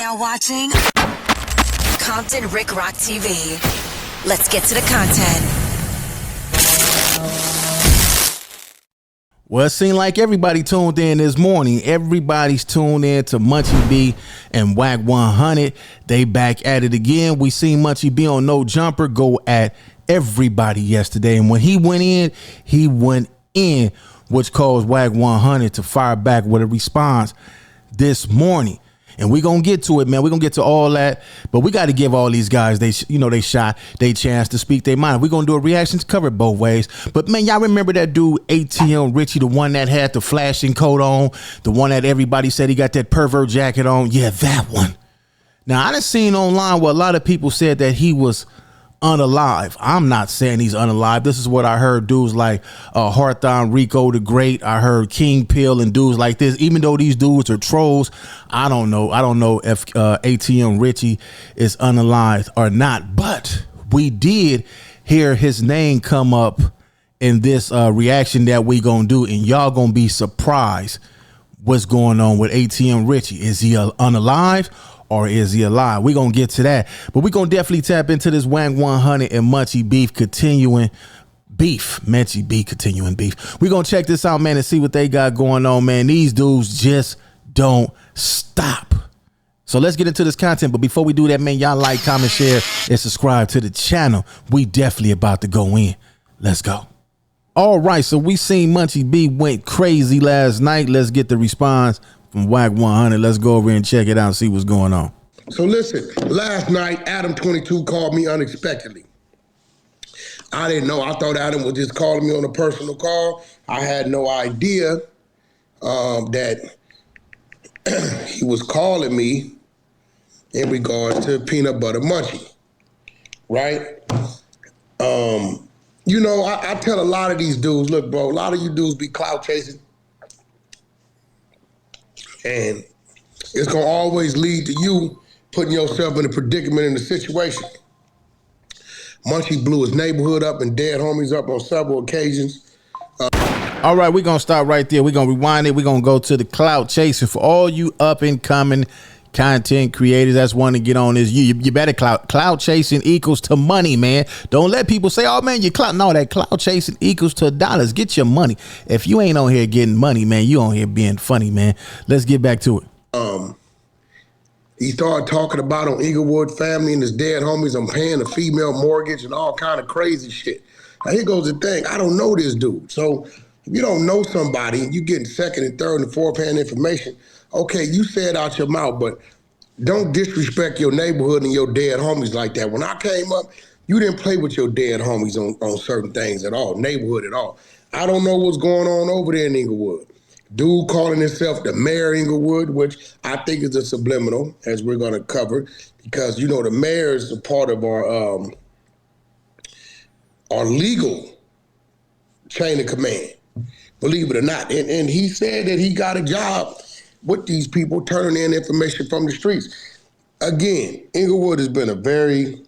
now watching Compton Rick Rock TV. Let's get to the content. Well, it seemed like everybody tuned in this morning. Everybody's tuned in to Munchie B and Wack 100. They back at it again. We seen Munchie B on No Jumper go at everybody yesterday. And when he went in, which caused Wack 100 to fire back with a response this morning. And we're going to get to it, man. We're going to get to all that. But we got to give all these guys, they shot, they chance to speak their mind. We're going to do a reaction to cover it both ways. But, man, y'all remember that dude, ATM Richie, the one that had the flashing coat on, the one that everybody said he got that pervert jacket on? Yeah, that one. Now, I done seen online where a lot of people said that he was unalive. I'm not saying he's unalive. This is what I heard dudes like Harthon Rico the Great. I heard King Pill and dudes like this. Even though these dudes are trolls, I don't know if ATM Richie is unalive or not. But we did hear his name come up in this reaction that we gonna do, and y'all gonna be surprised what's going on with ATM Richie. Is he unalive? Or is he alive? We're going to get to that. But we're going to definitely tap into this Wack 100 and Munchie B continuing beef. Munchie B continuing beef. We're going to check this out, man, and see what they got going on, man. These dudes just don't stop. So let's get into this content. But before we do that, man, y'all like, comment, share, and subscribe to the channel. We definitely about to go in. Let's go. All right, so we seen Munchie B went crazy last night. Let's get the response from Wack 100. Let's go over and check it out and see what's going on. So listen, last night, Adam 22 called me unexpectedly. I didn't know. I thought Adam was just calling me on a personal call. I had no idea that he was calling me in regards to Peanut Butter Munchie, right? You know, I tell a lot of these dudes, look, bro, a lot of you dudes be clout chasing. And it's going to always lead to you putting yourself in a predicament in the situation. Munchie blew his neighborhood up and dead homies up on several occasions. All right, we're going to stop right there. We're going to rewind it. We're going to go to the clout chasing. For all you up and coming content creators that's wanting to get on this, you better clout chasing equals to money, man. Don't let people say, oh man, you clout. No, that clout chasing equals to dollars. Get your money. If you ain't on here getting money, man, you on here being funny, man. Let's get back to it. He started talking about on Inglewood family and his dead homies. I'm paying a female mortgage and all kind of crazy shit. Now here goes the thing. I don't know this dude. So if you don't know somebody and you getting second and third and fourth hand information, okay, you say it out your mouth, but don't disrespect your neighborhood and your dead homies like that. When I came up, you didn't play with your dead homies on certain things at all, neighborhood at all. I don't know what's going on over there in Inglewood. Dude calling himself the mayor of Inglewood, which I think is a subliminal, as we're going to cover, because, you know, the mayor is a part of our legal chain of command, believe it or not. And he said that he got a job with these people turning in information from the streets. Again, Inglewood has been a very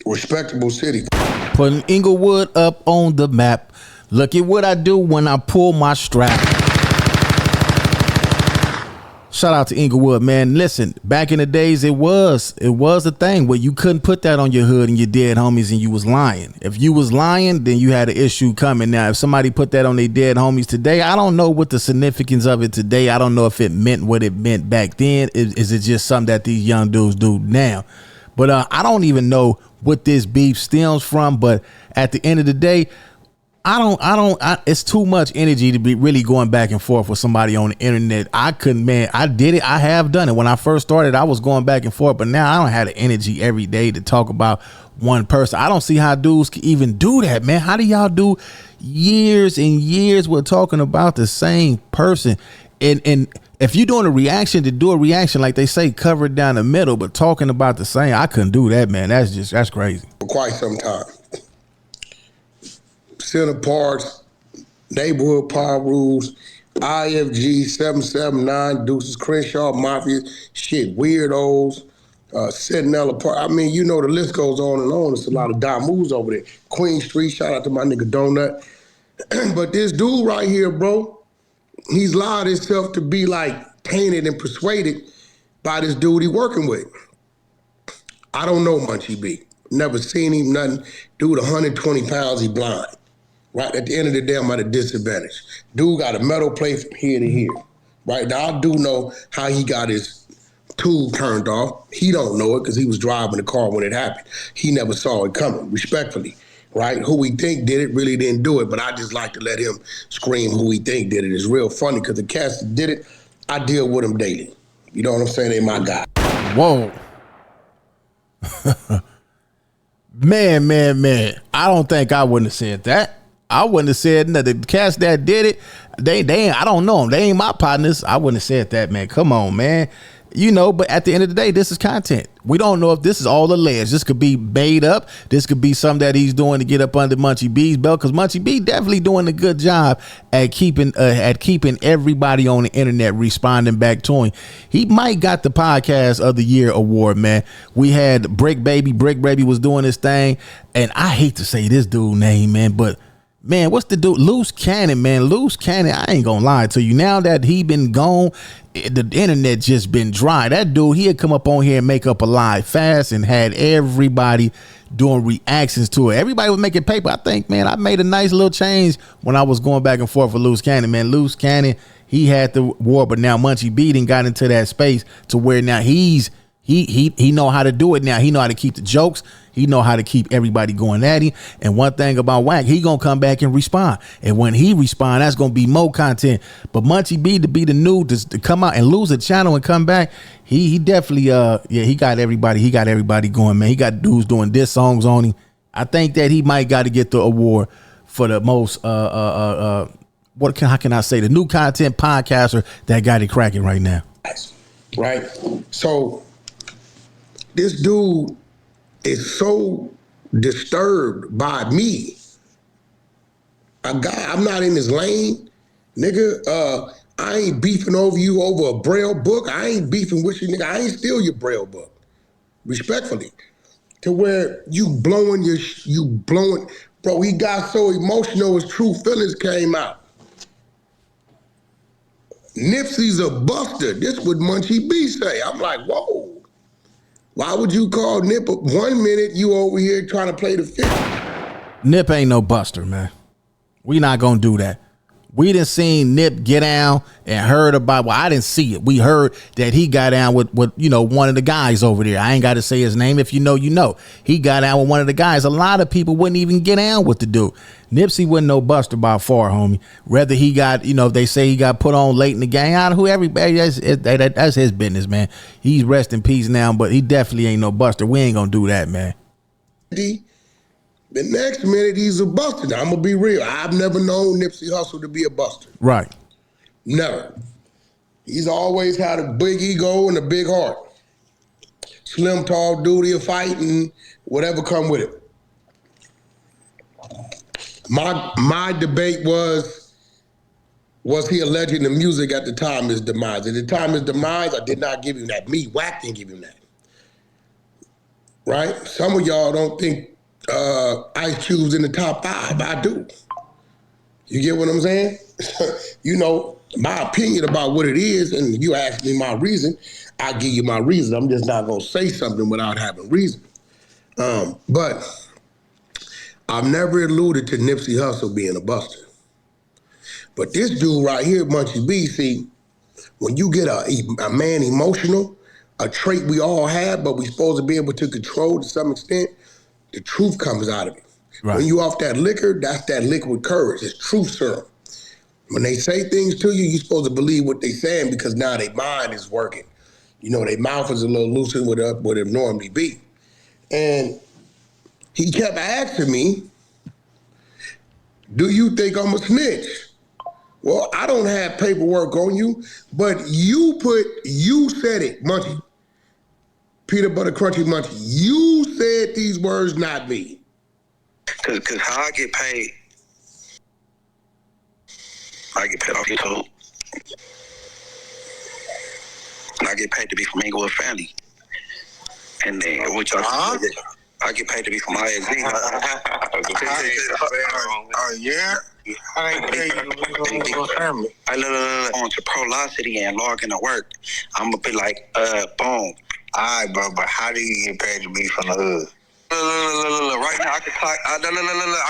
respectable city. Putting Inglewood up on the map. Look at what I do when I pull my strap. Shout out to Inglewood, man. Listen, back in the days, it was a thing where you couldn't put that on your hood and your dead homies and you was lying. If you was lying, then you had an issue coming. Now, if somebody put that on their dead homies today, I don't know what the significance of it today. I don't know if it meant what it meant back then. Is it just something that these young dudes do now? But I don't even know what this beef stems from. But at the end of the day, it's too much energy to be really going back and forth with somebody on the internet. I couldn't, man. I did it. I have done it. When I first started, I was going back and forth, but now I don't have the energy every day to talk about one person. I don't see how dudes can even do that, man. How do y'all do years and years with talking about the same person? And if you're doing a reaction, to do a reaction, like they say, cover it down the middle, but talking about the same, I couldn't do that, man. That's crazy. For quite some time. Center Parks, Neighborhood Power Rules, IFG 779, Deuces Crenshaw Mafia, shit, Weirdos, Sentinella Park. I mean, you know, the list goes on and on. There's a lot of moves over there. Queen Street, shout out to my nigga Donut. But this dude right here, bro, he's allowed himself to be like tainted and persuaded by this dude he working with. I don't know Munchie B. Never seen him, nothing. Dude, 120 pounds, he blind. Right, at the end of the day, I'm at a disadvantage. Dude got a metal plate from here to here. Right, now I do know how he got his tube turned off. He don't know it because he was driving the car when it happened. He never saw it coming, respectfully. Right, who we think did it really didn't do it, but I just like to let him scream who we think did it. It's real funny because the cats that did it, I deal with them daily. You know what I'm saying? They my guy. Whoa. Man. I don't think I wouldn't have said that. I wouldn't have said nothing. The cats that did it, they ain't, I don't know them. They ain't my partners. I wouldn't have said that, man. Come on, man. You know, but at the end of the day, this is content. We don't know if this is all alleged. This could be made up. This could be something that he's doing to get up under Munchie B's belt, because Munchie B definitely doing a good job at keeping everybody on the internet responding back to him. He might got the Podcast of the Year award, man. We had Brick Baby. Brick Baby was doing his thing, and I hate to say this dude's name, man, but man, what's the dude? Loose Cannon, man. Loose Cannon, I ain't gonna lie to you. Now that he been gone, the internet just been dry. That dude, he'd come up on here and make up a lie fast and had everybody doing reactions to it. Everybody was making paper. I think, man, I made a nice little change when I was going back and forth with Loose Cannon, man. Loose Cannon, he had the war, but now Munchie B done got into that space to where now he know how to do it now. He know how to keep the jokes. He know how to keep everybody going at him. And one thing about Wack, he gonna come back and respond. And when he respond, that's gonna be more content. But Munchie B to be the new to come out and lose a channel and come back, he definitely he got everybody going, man. He got dudes doing diss songs on him. I think that he might got to get the award for the most how can I say, the new content podcaster that got it cracking right now. Right. So this dude is so disturbed by me. I'm not in his lane. Nigga, I ain't beefing over you over a Braille book. I ain't beefing with you, nigga. I ain't steal your Braille book. Respectfully. To where you blowing, bro, he got so emotional his true feelings came out. Nipsey's a buster. This what Munchie B say. I'm like, whoa. Why would you call Nip 1 minute you over here trying to play the fifth? Nip ain't no buster, man. We not gonna do that. We done seen Nip get down and heard about, well, I didn't see it. We heard that he got down with one of the guys over there. I ain't got to say his name. If you know, you know. He got down with one of the guys. A lot of people wouldn't even get down with the dude. Nipsey wasn't no buster by far, homie. Rather he got, they say he got put on late in the game. Out of who everybody, that's his business, man. He's rest in peace now, but he definitely ain't no buster. We ain't gonna do that, man. The next minute, he's a buster. Now, I'm going to be real. I've never known Nipsey Hussle to be a buster. Right. Never. He's always had a big ego and a big heart. Slim, tall, dude, he'll fight and whatever come with it. My debate was he alleging the music at the time of his demise? At the time of his demise, I did not give him that. Me, Wack, didn't give him that. Right? Some of y'all don't think Ice Cube's in the top 5. I do. You get what I'm saying? My opinion about what it is, and you ask me my reason, I give you my reason. I'm just not gonna say something without having reason. But I've never alluded to Nipsey Hussle being a buster. But this dude right here, Munchie B, see, when you get a man emotional, a trait we all have, but we supposed to be able to control to some extent, the truth comes out of it. Right. When you off that liquor, that's that liquid courage. It's truth serum. When they say things to you, you're supposed to believe what they saying because now their mind is working. Their mouth is a little looser than what it normally be. And he kept asking me, do you think I'm a snitch? Well, I don't have paperwork on you, but you said it, Munchie. Peanut butter crunchy Munchie. You said these words, not me. Cause how I get paid off YouTube. And I get paid to be from Inglewood family. And then which I get paid to be from ISD. Yeah. I look on to Prolocity and log into work. I'm gonna be like, boom. Alright, bro, but how do you get paid to be from the hood? Right now, I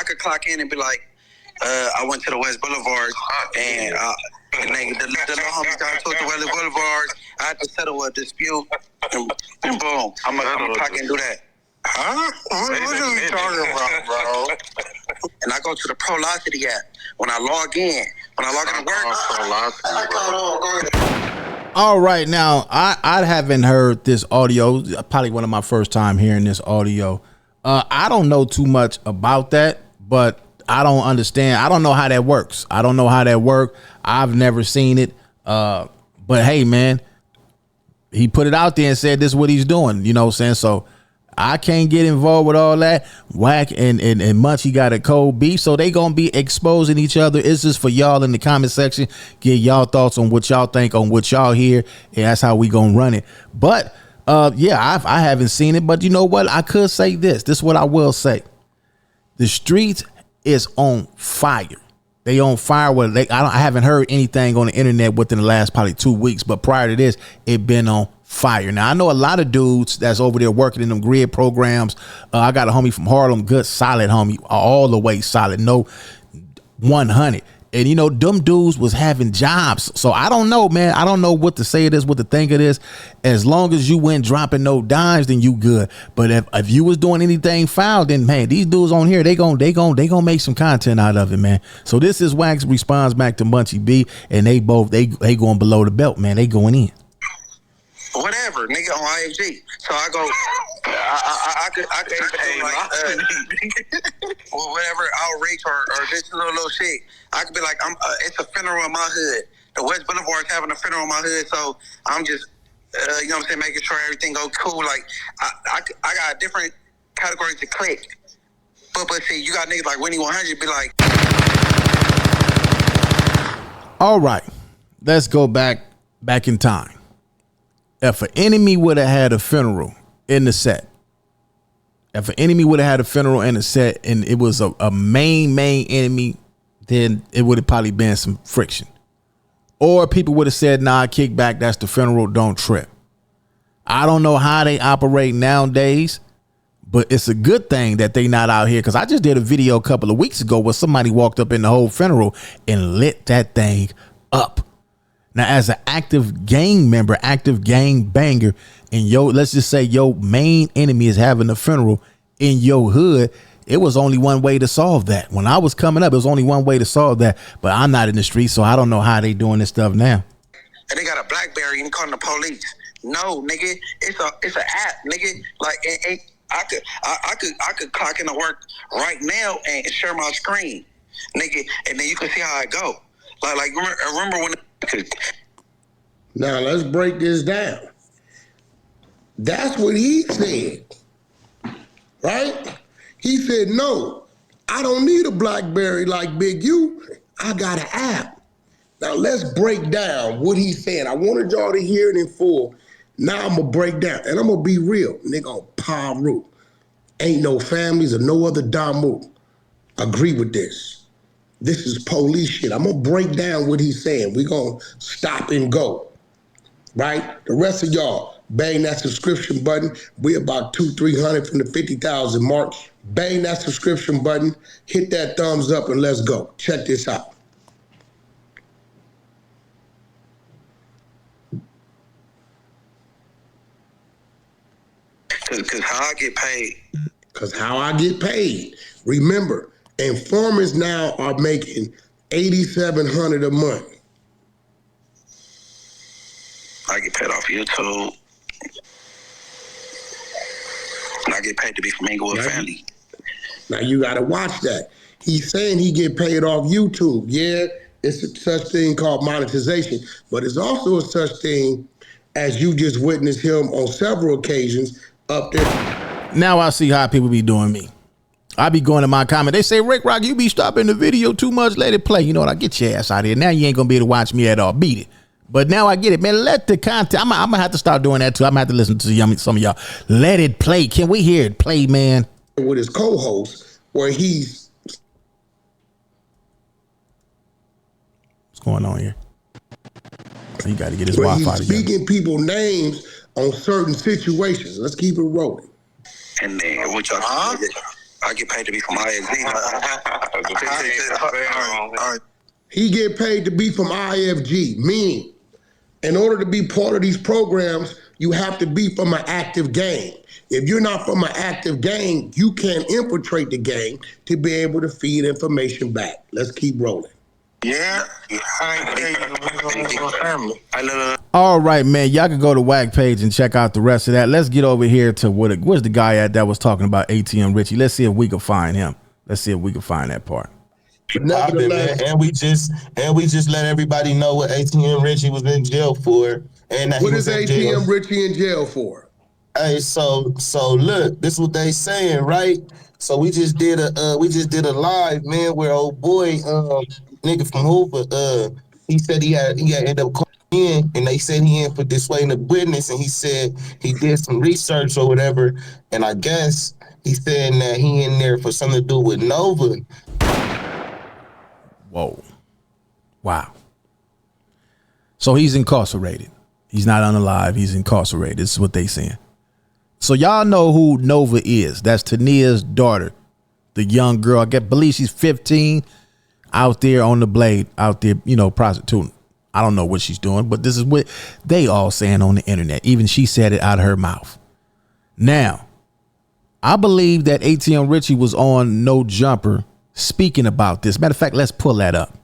could clock in and be like, I went to the West Boulevard and the little homies got to the West Boulevard. I had to settle a dispute and boom, I'm gonna clock in and do that. Huh? What are you talking about, bro? And I go to the Prolocity app. When I log in to work, All right, now I haven't heard this audio. Probably one of my first time hearing this audio. I don't know too much about that, but I don't understand. I don't know how that works. I've never seen it. But hey, man, he put it out there and said this is what he's doing. You know what I'm saying? So I can't get involved with all that. Wack and Munchie got a cold beef, so they gonna be exposing each other. It's just for y'all in the comment section. Get y'all thoughts on what y'all think, on what y'all hear, and that's how we gonna run it. But yeah, I haven't seen it, but you know what? I could say this. This is what I will say. The streets is on fire. They on fire. I haven't heard anything on the internet within the last probably 2 weeks, but prior to this, it been on fire. Now I know a lot of dudes that's over there working in them grid programs. I got a homie from Harlem, good solid homie, all the way solid, no 100. And you know, them dudes was having jobs. So I don't know, man. I don't know what to say of this, what to think of this. As long as you went dropping no dimes, then you good. But if you was doing anything foul, then man, these dudes on here, they gonna make some content out of it, man. So this is Wack's response back to Munchie B, and they going below the belt, man. They going in. Whatever, nigga, on IFG. So I go, I could do like, or whatever outreach or this little shit. I could be like, it's a funeral in my hood. The West Boulevard's having a funeral in my hood, so I'm just, you know what I'm saying, making sure everything goes cool. Like, I got different categories to click. But see, you got niggas like Winnie 100 be like. All right, let's go back in time. If an enemy would have had a funeral in the set, and it was a main enemy, then it would have probably been some friction. Or people would have said, nah, kick back, that's the funeral, don't trip. I don't know how they operate nowadays, but it's a good thing that they not out here, because I just did a video a couple of weeks ago where somebody walked up in the whole funeral and lit that thing up. Now, as an active gang member, active gang banger, and let's just say your main enemy is having a funeral in your hood, it was only one way to solve that. When I was coming up, it was only one way to solve that. But I'm not in the street, so I don't know how they doing this stuff now. And they got a BlackBerry and calling the police. No, nigga, it's an app, nigga. Like, I could clock into work right now and share my screen, nigga, and then you can see how it go. Like remember when. Now let's break this down. That's what he said, right? He said, no, I don't need a BlackBerry like Big U. I got an app. Now let's break down what he said. I wanted y'all to hear it in full. Now I'm gonna break down, and I'm gonna be real, nigga, on Paru. Ain't no families or no other Damu. Agree with this. This is police shit. I'm gonna break down what he's saying. We're gonna stop and go, right? The rest of y'all, bang that subscription button. We're about 200-300 from the 50,000 mark. Bang that subscription button, hit that thumbs up, and let's go. Check this out. Cause how I get paid. Cause how I get paid. Remember, informers now are making $8,700 a month. I get paid off YouTube. And I get paid to be from Inglewood family. Now you gotta watch that. He's saying he get paid off YouTube. Yeah, it's a such thing called monetization, but it's also a such thing as you just witnessed him on several occasions up there. Now I see how people be doing me. I be going to my comment. They say, Rick Rock, you be stopping the video too much. Let it play. You know what? I get your ass out of here. Now you ain't gonna be able to watch me at all. Beat it. But now I get it, man. Let the content. I'm gonna have to start doing that too. I'm gonna have to listen to some of y'all. Let it play. Can we hear it play, man? With his co-host, where he's What's going on here? He got to get his But Wi-Fi he's together. speaking people's names on certain situations. Let's keep it rolling. And then what y'all I get paid to be from IFG. He get paid to be from IFG, meaning in order to be part of these programs, you have to be from an active gang. If you're not from an active gang, you can't infiltrate the gang to be able to feed information back. Let's keep rolling. Yeah, All right, man. Y'all can go to Wack page and check out the rest of that. Let's get over here to where's the guy at that was talking about ATM Richie. Let's see if we can find him. Let's see if we can find that part. Poppin', man. And we just let everybody know what ATM Richie was in jail for. And that What he is was in jail. ATM Richie in jail for? Hey, so look, this is what they saying, right? So we just did a live, man, where old boy, nigga from Hoover, he said he had ended up calling in, and they said he ain't put this way in the witness, and he said he did some research or whatever, and I guess he's saying that he in there for something to do with Nova. Whoa. Wow. So he's incarcerated. He's not unalive. He's incarcerated. This is what they saying. So y'all know who Nova is. That's Tania's daughter, the young girl. I believe she's 15, out there on the blade, out there, prostituting. I don't know what she's doing, but this is what they all saying on the internet. Even she said it out of her mouth. Now, I believe that ATM Richie was on No Jumper speaking about this. Matter of fact, let's pull that up.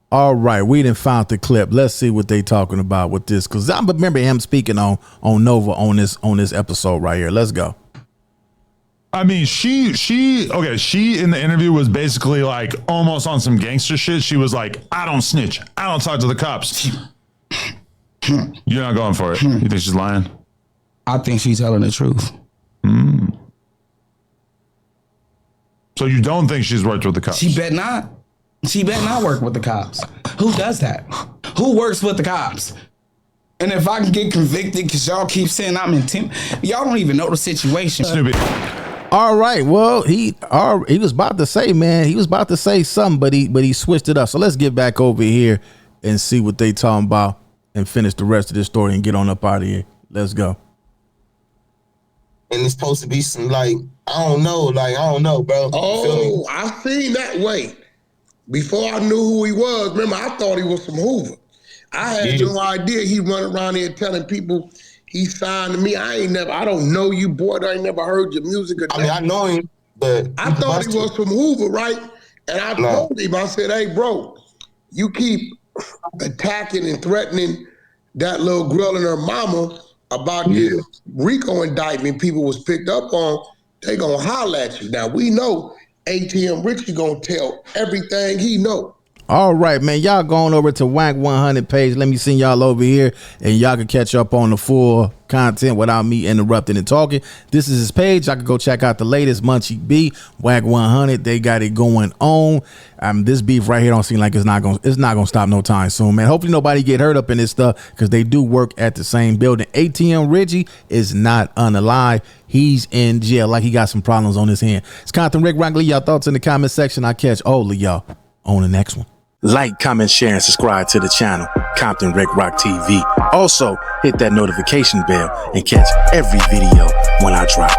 All right, we done found the clip. Let's see what they talking about with this, because I remember him speaking on Nova on this episode right here. Let's go. I mean, she in the interview was basically like almost on some gangster shit. She was like, I don't snitch. I don't talk to the cops. You're not going for it. You think she's lying? I think she's telling the truth. So you don't think she's worked with the cops? She bet not. She better not work with the cops. Who does that? Who works with the cops? And if I can get convicted because y'all keep saying I'm intimidated, y'all don't even know the situation. Snoopy. All right. Well, he was about to say, man, he was about to say something, but he switched it up. So let's get back over here and see what they talking about and finish the rest of this story and get on up out of here. Let's go. And it's supposed to be some I don't know, bro. Oh, I seen that. Wait. Before I knew who he was, remember, I thought he was from Hoover. I had no idea he running around here telling people he signed to me. I don't know you, boy. I ain't never heard your music. I mean, I know him, but I thought he was from Hoover, right? And I told him, I said, hey, bro, you keep attacking and threatening that little girl and her mama about this RICO indictment people was picked up on, they gonna holler at you. Now, we know ATM Richie gonna tell everything he know. All right, man. Y'all going over to Wack 100 page. Let me send y'all over here, and y'all can catch up on the full content without me interrupting and talking. This is his page. I can go check out the latest Munchie B, Wack 100. They got it going on. This beef right here don't seem like it's not gonna stop no time soon, man. Hopefully nobody get hurt up in this stuff, because they do work at the same building. ATM Richie is not unalive. He's in jail, like he got some problems on his hand. It's Compton Rick Rock. Leave y'all thoughts in the comment section. I catch all of y'all on the next one. Like, comment, share, and subscribe to the channel, Compton Rick Rock TV. Also, hit that notification bell and catch every video when I drop.